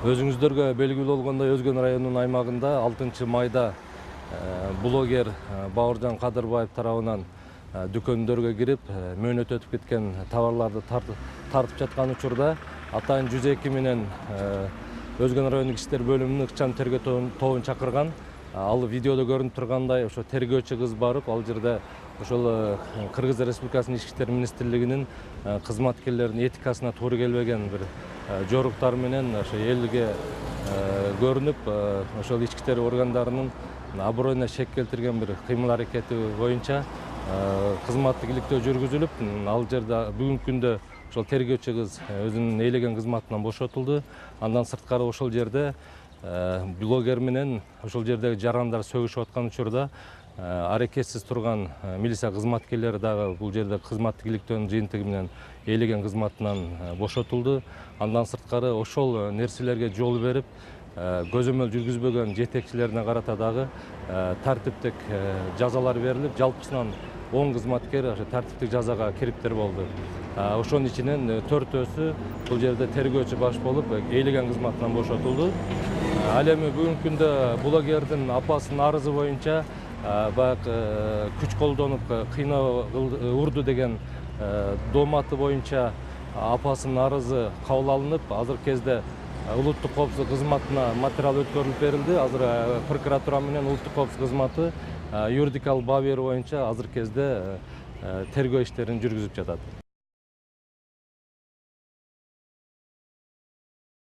Өзүңүздөргө белгилүү болгондой Өзгөн районунун аймагында 6 майда блогер Бауыржан Кадырбаев тарабынан дүкөндөргө кирип мөөнөт өтүп кеткен товарларды тартып жаткан учурда атайын 102 менен Өзгөн райондук иштер бөлүмүнүн ыкчам тергөө тобун чакырган. Ал видеодо көрүнүп тургандай ошо тергөөчү кыз барып, ал жерде ошол Кыргыз Республикасынын Ички иштер министрлигинин кызматкерлеринин этикасына туура келбеген бир жоруктар менен ошо элге көрүнүп, ошол ички иштер органдарынын аброюна шек келтирген бир кыймыл аракети боюнча кызматтык иликтөө жүргүзүлүп, ал жерде бүгүнкү күндө ошол тергөөчү кыз өзүнүн ээлеген кызматынан бошотулду. Андан сырткары ошол жерде блогер менен ошол жердеги жарандар сөгүшүп аткан учурда аракетсиз турган милиция кызматкерлери дагы бул жерде кызматтык иликтөөнүн жыйынтыгы менен ээлеген кызматынан бошотулду. Андан сырткары ошол нерселерге жол берип, көзөмөл жүргүзбөгөн жетекчилерине карата дагы тартиптик жазалар берилип, жалпысынан 10 кызматкер ошо тартиптик жазага кириптер болду. Ошонун ичинен 4-өсү бул жерде тергөөчү баш болуп, ээлеген кызматынан бошотулду. Ал эми бүгүнкү күндө блогердин апасынын арызы боюнча баягы күч колдонуп кыйноо урду деген дооматы боюнча апасынын арызы кабыл алынып, азыркы кезде улуттук коопсуздук кызматына материал өткөрүлүп берилди. Азыр прокуратура менен улуттук коопсуздук кызматы юридикалык баа берүү боюнча азыркы кезде тергөө иштерин жүргүзүп жатат.